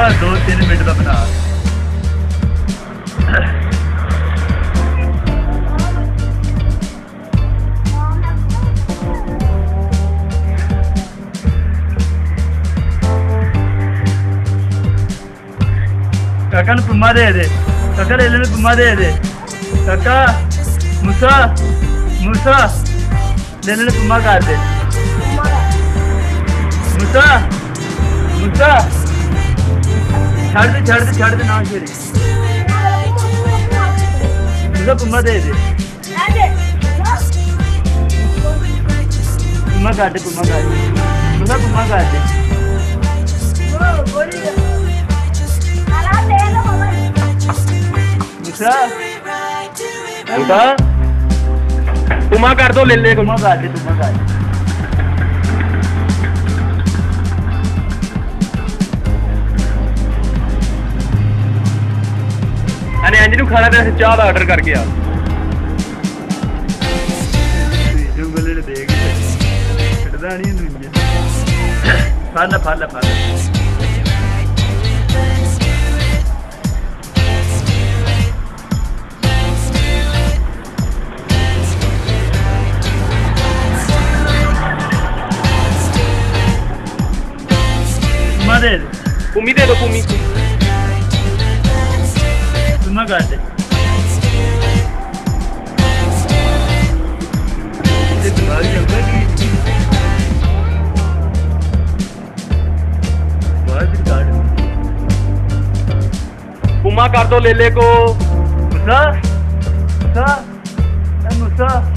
2-3 minute का बना काका ने पुम्मा दे दे काका ले ले पुम्मा दे दे काका मूसा मूसा ले ले पुम्मा कर दे मूसा मूसा छड़ दे ना शेरी मूसा पुम्मा दे दे पुम्मा कर दे मूसा पुम्मा कर दे तुमा कर दो ले ले तुमा कर दे अने अंज नू खाना ते चाह दा ऑर्डर करके आ जो गले ने देख छड़दा नहीं दुनिया फल पुमी दे दो पुमी पुम्मा कर दे पुमा कर दो ले ले को मूसा मूसा मूसा